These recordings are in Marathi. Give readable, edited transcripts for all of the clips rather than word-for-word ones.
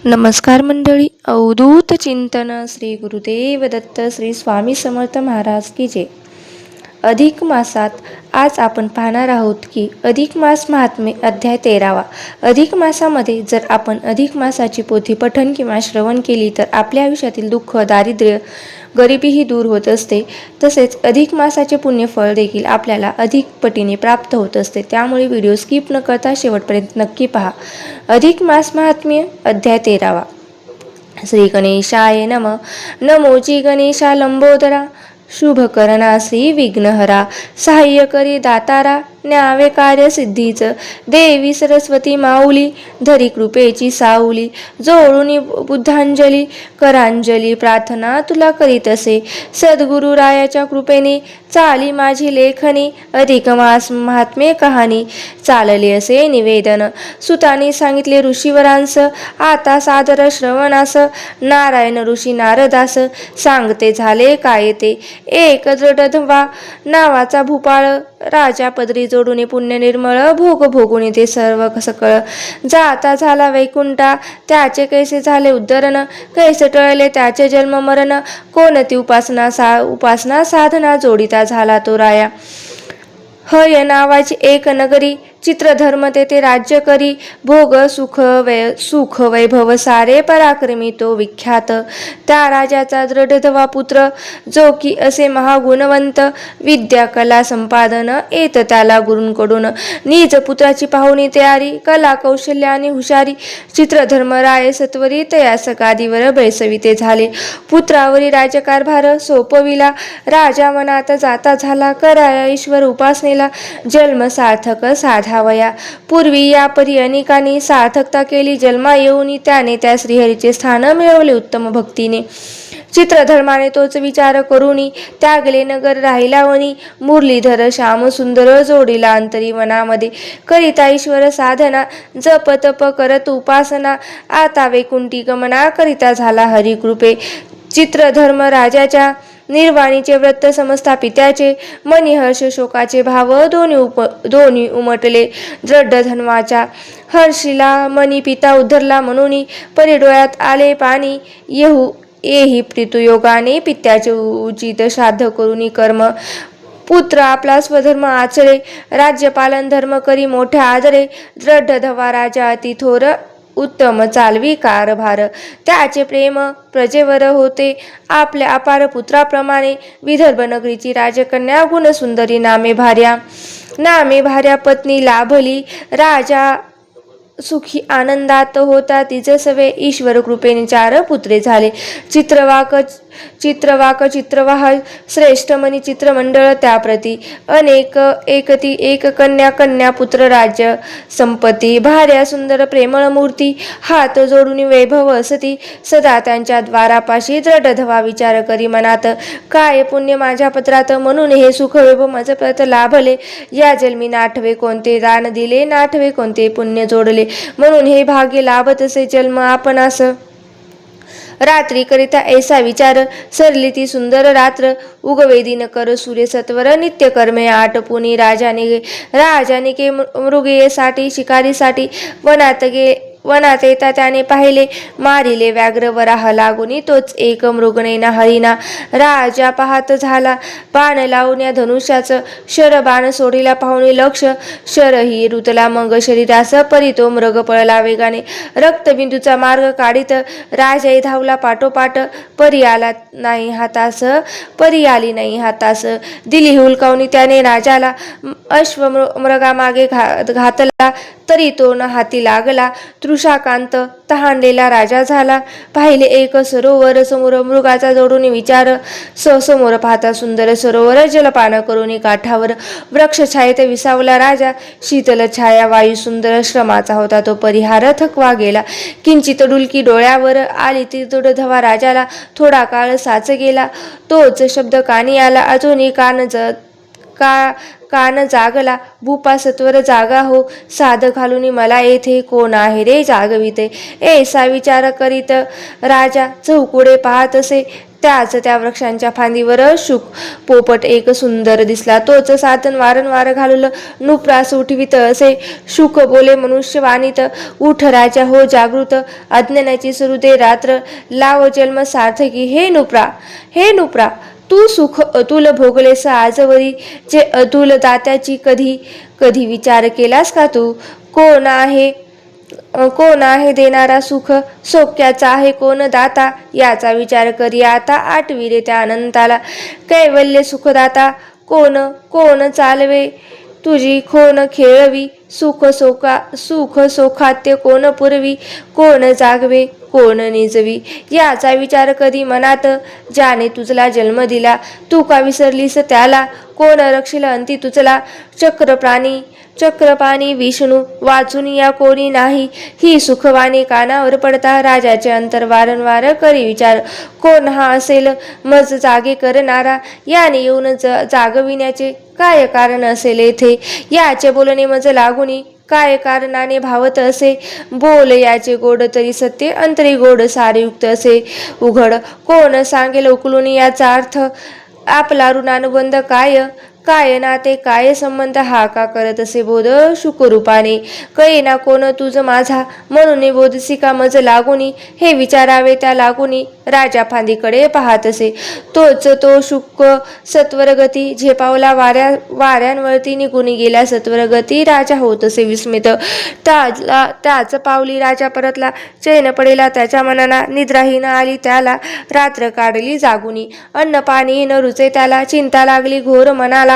नमस्कार मंडळी. अवधूत चिंतन श्री गुरुदेव दत्त श्री स्वामी समर्थ महाराज की जय. अधिक मासात आज आपण पाहणार आहोत की अधिक मास महात्म्य अध्याय 13वा. अधिक मासामध्ये जर आपण अधिक मासाची पोथी पठण किंवा श्रवण केली तर आपल्या आयुष्यातील दुःख, दारिद्र्य, गरिबीही दूर होत असते. तसेच अधिक मासाचे पुण्यफळ देखील आपल्याला अधिक पटीने प्राप्त होत असते. त्यामुळे व्हिडिओ स्किप न करता शेवटपर्यंत नक्की पहा. अधिक मास महात्म्य अध्याय 13वा. श्री गणेशाय नमः. नमोजी गणेशा लंबोदरा, शुभकरणा श्री विघ्नहरा, सहाय्य करी दातारा, न्यावे कार्य सिद्धीच, देवी सरस्वती माऊली, धरी कृपेची साऊली, जोडूनी बुद्धांजली, करांजली प्रार्थना तुला करीत असे, सद्गुरु रायाच्या कृपेने चाली माझी लेखनी, अधिक मास महात्म्य कहाणी चालले असे निवेदन. सुतानी सांगितले ऋषीवरांस, आता सादर श्रवणास, नारायण ऋषी नारदास, सांगते झाले काय ते. एक दृढधवा नावाचा भूपाळ, राजा पदरी जोडून पुण्य निर्मळ, भोग भोगून ते सर्व सकळ, जाता झाला वैकुंठा, त्याचे कैसे झाले उद्धरण, कैसे टळले त्याचे जन्म मरण, कोणती उपासना साधना जोडिता झाला तो राया. हय नावाची एक नगरी, चित्रधर्म तेथे राज्य करी, भोग सुख वैभव सारे पराक्रमी तो विख्यात. त्या राजाचा दृढधवा पुत्र, जो की असे महागुणवंत, विद्या कला संपादन येत त्याला गुरूंकडून. निज पुत्राची पाहुणी तयारी, कला कौशल्य आणि हुशारी, चित्रधर्म राय सत्वरी तयास गादीवर बैसविते झाले. पुत्रावरी राज्यकारभार सोपविला, राजा मनात जाता झाला, कराया ईश्वर उपासनेला, जन्म सार्थक साधावया. पूर्वी या परी अनेकांनी सार्थकता केली, जन्मा येऊनी त्याने त्या श्रीहरीचे स्थान मिळवले उत्तम भक्तीने. चित्रधर्माने तोच विचार करूनी, त्यागले नगर राहिला वनी, मुरलीधर श्याम सुंदर जोडीला अंतरी मनामध्ये, करिता ईश्वर साधना, जप तप करत उपासना, आता वैकुंठी गमना, करिता झाला हरी कृपे. चित्रधर्म राजाच्या निर्वाणीचे व्रत समजता पित्याचे, मनी हर्ष शोकाचे भाव दोन्ही उमटले. दृढ धन्वाच्या हर्षीला मनी पिता उद्धरला म्हणून, परी डोळ्यात आले पाणी, येही प्रीतुयोगाने पित्याचे उचित श्राद्ध करून कर्म. पुत्र आपला स्वधर्म आचरे, राज्यपालन धर्म करी मोठ्या आदरे, दृढ धवा राजा अति थोर, उत्तम चालवी कारभार. त्याचे प्रेम प्रजेवर होते आपल्या अपार पुत्राप्रमाणे, विदर्भ नगरीची राजकन्या गुणसुंदरी नामे भार्या पत्नी लाभली. राजा सुखी आनंदात होता, तिचे ईश्वर कृपेने 4 पुत्रे झाले. चित्रवाक चित्रवाह श्रेष्ठ मनी चित्रमंडळ त्याप्रती, अनेक एकती एक कन्या पुत्र राज्य संपत्ती, भार्या सुंदर प्रेमळ मूर्ती, हात जोडून वैभव असती, सदा त्यांच्या द्वारापाशी दृढ धवा विचार करी मनात, काय पुण्य माझ्या पत्रात, म्हणून हे सुख वैभव माझं प्रत लाभले. या जन्मी नाठवे कोणते दान दिले, नाठवे कोणते पुण्य जोडले, म्हणून हे भाग्य लाभत असे जन्म आपणास. रात्री करिता ऐसा विचार, सरली ती सुंदर रात्र, उगवेदी न कर सूर्य सत्वर, नित्य कर्मे आटपुनी राजाने के मृगयेसाठी शिकारीसाठी वनात येता त्याने पाहिले, मारिले व्याघ्र वराह लागुनी, तोच एक मृग नैना हरिणा. राजा पाहत झाला, बाण लावून या धनुष्याचं, शर बाण सोडीला पाहुणे लक्ष, शरही रुतला मग शरीरास, परी तो मृग पळला वेगाने, रक्तबिंदूचा मार्ग काढीत, राजाही धावला पाठोपाठ, परी आली नाही हातास, दिली हुलकावणी त्याने राजाला, मृगामागे घातला, तरी तो न हाती लागला. तृषाकांत तहानलेला राजा झाला, पाहिले एक सरोवर, समोर मृगाचा जोडून विचार, समोर पाहता सुंदर सरोवर, जलपान करून काठावर, वृक्ष छायेत विसावला राजा, शीतल छाया वायू सुंदर, श्रमाचा होता तो परिहार, थकवा गेला. किंचित डुलकी डोळ्यावर आली ती दृढ धवा राजाला, थोडा काळ साच गेला, तोच शब्द कानी आला, अजूनही कान जागला, भूपा सत्वर जागा हो, साध घालून मला येथे, कोण आहे रे जागविते. ऐसा विचार करीत राजा चौकुडे पाहत असे, त्या वृक्षांच्या फांदीवर शुक पोपट एक सुंदर दिसला. तोच साधन वारंवार घालून नुप्रास उठवित असे. शुक बोले मनुष्यवाणीत, उठ राजा हो जागृत, अज्ञानाची सुरू दे रात्र, लाव जन्म सार्थकी. हे नुप्रा तू सुख अतुल भोगलेस आजवरी, जे अतुल दात्याची कधी कधी विचार केलास का तू? कोण आहे देणारा सुख, सौख्याचा आहे कोण दाता, याचा विचार करी आता आठविले त्या अनंताला. कैवल्य सुखदाता कोण चालवे तुझी खोन खेळवी, सुख सौखात्य कोण पुरवी, कोण जागवे कोण निजवी, याचा विचार कधी मनात, ज्याने तुझला जन्म दिला तू का विसरलीस त्याला, कोण रक्षिल अंती तुझला, चक्रपाणी विष्णू वाचून या कोणी नाही, ही सुखवाणी कानावर पडता राजाचे अंतर वारंवार करी विचार, कोण हा असेल मज जागे करणारा, याने येऊन जागविण्याचे काय कारण असेल येथे, याचे बोलणे मज लागुनी काय कारणाने भावत असे, बोल याचे गोड तरी सत्य अंतरी गोड सारयुक्त असे उघड, कोण सांगेल उकलून याचा अर्थ, आपला ऋणानुबंध काय नाते काय संबंध, हा का करत असे बोध शुकरूपाने, कळे ना कोण तुझ माझा, म्हणून बोधसी का मज लागुनी, हे विचारावे त्या लागुनी, राजा फांदीकडे पाहत असे. तोच तो शुक सत्वरगती, झेपावला वाऱ्यांवरती निघून गेला सत्वरगती, राजा होत असे विस्मित. त्याच पावली राजा परतला, चैन पडेला त्याच्या मनाला, निद्राही न आली त्याला, रात्र काढली जागुनी, अन्न पाणी न रुचे त्याला, चिंता लागली घोर मनाला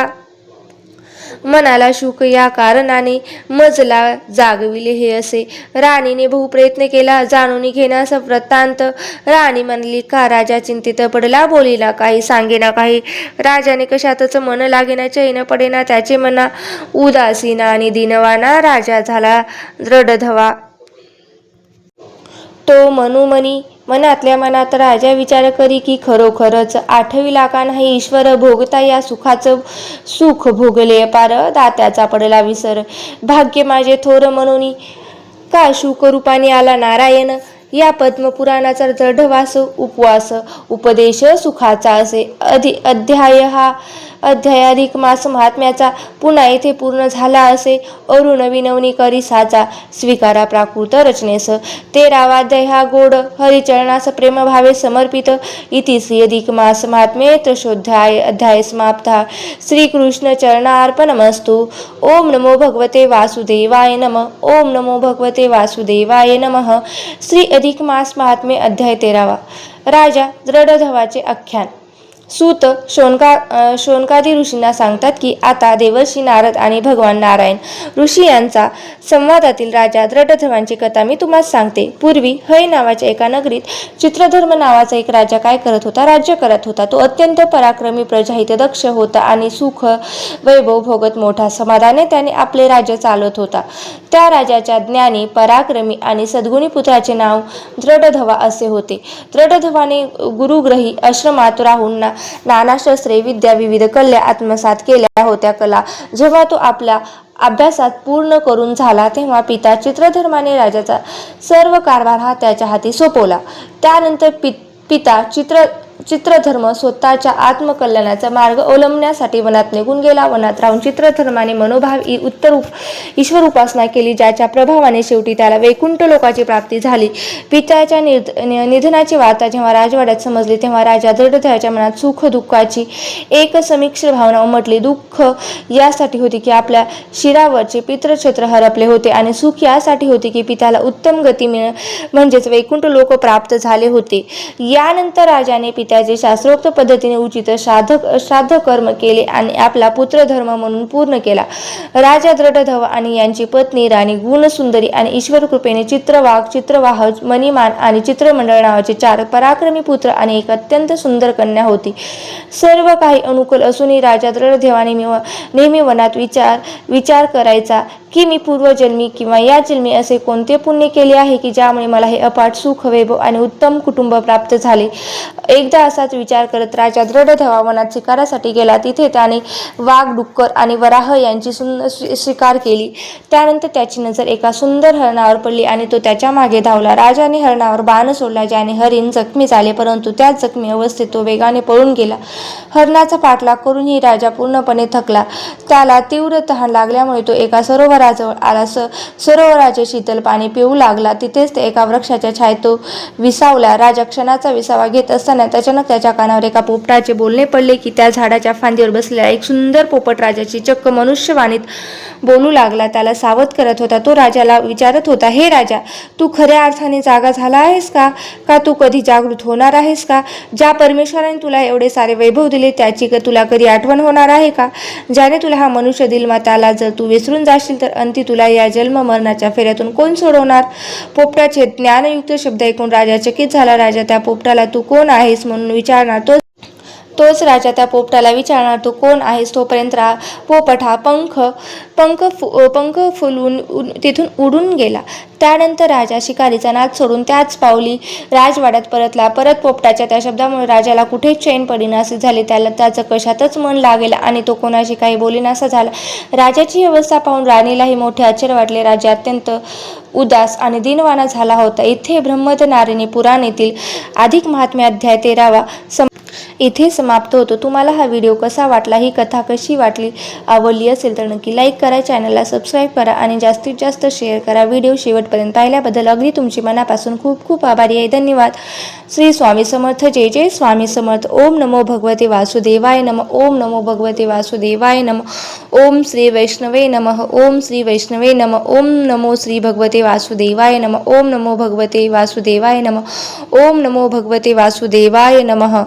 शुक या कारणाने, मजला जागविले हे असे. राणीने बहु प्रयत्न केला जाणून घेण्यास वृत्तांत, राणी म्हणली का राजा चिंतित पडला, बोलिला काही सांगेना काही, राजाने कशातच मन लागेना, चैन पडेना त्याचे मना, उदासीना आणि दिनवाना राजा झाला दृढधवा. तो मनोमनी मनातल्या मनात राजा विचार करी की खरोखरच आठविला का नाही ईश्वर, भोगता या सुखाचं सुख भोगले अपार, दात्याचा पडला विसर, भाग्य माझे थोर म्हणून का शुकरूपाने आला नारायण, या पद्मपुराणाचा दृढवास उपवास उपदेश सुखाचा असे. अध्याय अधिक मास महात्म्याचा पुन्हा येथे पूर्ण झाला असे. अरुण विनवणी करी साचा, स्वीकारा प्राकृत रचनेस. 13वा अध्याय हा गोड हरिचरणास प्रेम भावे समर्पित. इति श्री अधिक मास महात्म्ये त्रयोदशाध्याय अध्याय समाप्तः. श्रीकृष्ण चरणार्पणमस्तु. ओम नमो भगवते वासुदेवाय नमः. ओम नमो भगवते वासुदेवाय नमः. श्री अधिक मास महात्म्य अध्याय 13वा. राजा दृढधवाचे आख्यान. सूत शौनकादी ऋषींना सांगतात की आता देवर्षी नारद आणि भगवान नारायण ऋषी यांचा संवादातील राजा दृढधवांची कथा मी तुम्हाला सांगते. पूर्वी हय नावाच्या एका नगरीत चित्रधर्म नावाचा एक राजा काय करत होता, राज्य करत होता. तो अत्यंत पराक्रमी, प्रजाहित दक्ष होता आणि सुख वैभव भोगत मोठ्या समाधाने त्याने आपले राज्य चालवत होता. त्या राजाच्या ज्ञानी, पराक्रमी आणि सद्गुणी पुत्राचे नाव दृढधवा असे होते. दृढधवाने गुरुग्रही आश्रमात राहून नाना शस्त्रे, विद्या, विविध कल्या आत्मसात केल्या होत्या. कला जेव्हा तो आपल्या अभ्यासात पूर्ण करून झाला तेव्हा पिता चित्रधर्माने राजाचा सर्व कारभार हा त्याच्या हाती सोपवला. त्यानंतर पिता चित्रधर्म स्वतःच्या आत्मकल्याणाचा मार्ग अवलंबण्यासाठी वनात निघून गेला. वनात राहून चित्रधर्माने मनोभावी ईश्वर उपासना केली, ज्याच्या प्रभावाने शेवटी त्याला वैकुंठ लोकाची प्राप्ती झाली. पित्याच्या निधनाची वार्ता जेव्हा राजवाड्यात समजली तेव्हा राजा दृढधवाच्या मनात सुख दुःखाची एक समिश्र भावना उमटली. दुःख यासाठी होती की आपल्या शिरावरचे पितृक्षेत्र हरपले होते आणि सुख यासाठी होते की पित्याला उत्तम गती म्हणजेच वैकुंठ लोक प्राप्त झाले होते. यानंतर राजाने त्याचे शास्त्रोक्त पद्धतीने उचित श्राद्ध कर्म केले आणि आपला पुत्रधर्म म्हणून पूर्ण केला. राजा दृढधवा आणि यांची पत्नी राणी गुणसुंदरी आणि ईश्वर कृपेने चित्रवाक, चित्रवाह, मणिमान आणि चित्रमंडळ नावाचे 4 पराक्रमी पुत्र आणि एक अत्यंत सुंदर कन्या होती. सर्व काही अनुकूल असूनही राजा दृढधवाने नेहमी वनात विचार करायचा की मी पूर्वजन्मी किंवा या जन्मी असे कोणते पुण्य केले आहे की ज्यामुळे मला हे अपाट सुख, वैभव आणि उत्तम कुटुंब प्राप्त झाले. एकदा असाच विचार करत राजा दृढ वनात शिकारासाठी गेला. तिथे त्याने वाघ, डुक्कर आणि वराह यांची शिकार केली. त्यानंतर त्याची नजर एका सुंदर हरणावर पडली आणि तो त्याच्या मागे धावला. राजाने हरणावर बाण सोडला, ज्याने हरिण जखमी झाले, परंतु त्याच जखमी अवस्थेत तो वेगाने पळून गेला. हरणाचा पाठलाग करूनही राजा पूर्णपणे थकला. त्याला तीव्र तहान लागल्यामुळे तो एका सरोवराजवळ आला. सरोवराचे शीतल पाणी पिऊ लागला. तिथेच एका वृक्षाच्या छायेत तो विसावला. राजा क्षणाचा विसावा घेत असताना अचानक त्याच्या कानावर एका पोपटाचे बोलणे पडले की त्या झाडाच्या फांदीवर बसलेला एक सुंदर पोपट राजाची चक्क मनुष्यवाणीत बोलू लागला. त्याला सावध करत होता. तो राजाला विचारत होता, हे राजा, तू खऱ्या अर्थाने जागा झाला आहेस का? का तू कधी जागृत होणार आहेस का? ज्या परमेश्वराने तुला एवढे सारे वैभव दिले त्याची तुला कधी आठवण होणार आहे का? ज्याने तुला हा मनुष्य दिला, त्याला जर तू विसरून जाशील तर अंती तुला या जन्म मरणाच्या फेऱ्यातून कोण सोडवणार? पोपटाचे ज्ञानयुक्त शब्द ऐकून राजा चकित झाला. राजा त्या पोपटाला तू कोण आहेस म्हणून विचारणार. तोच राजा त्या पोपटाला विचारणार, तू कोण आहेस? तोपर्यंत पोपट हा पंख फुलवून तिथून उडून गेला. त्यानंतर राजा शिकारीचा नाद सोडून त्याच पावली राजवाड्यात परतला. परत पोपटाच्या त्या शब्दामुळे राजाला कुठेच चैन पडेनासे झाले. त्याचं कशातच मन लागेल आणि तो कोणाशी काही बोलेनासा झाला. राजाची अवस्था पाहून राणीलाही मोठे आश्चर्य वाटले. राजा अत्यंत उदास आणि दीनवाना झाला होता. इथे ब्रह्मनारिणी पुराणेतील अधिक महात्म्य अध्याय 13 इथे समाप्त होतो. तुम्हाला हा व्हिडिओ कसा वाटला, ही कथा कशी वाटली, आवडली असेल तर नक्की लाईक करा, चॅनलला सबस्क्राईब करा आणि जास्तीत जास्त शेअर करा. व्हिडिओ शेवटपर्यंत पाहिल्याबद्दल अगदी तुमची मनापासून खूप खूप आभारी आहे. धन्यवाद. श्री स्वामी समर्थ. जय जय स्वामी समर्थ. ओम नमो भगवते वासुदेवाय नमः. ओम नमो भगवते वासुदेवाय नमः. ओम श्री वैष्णवे नमः. ओम श्री वैष्णवे नमः. ओम नमो श्री भगवते वासुदेवाय नमः. ओम नमो भगवते वासुदेवाय नमः. ओम नमो भगवते वासुदेवाय नमः.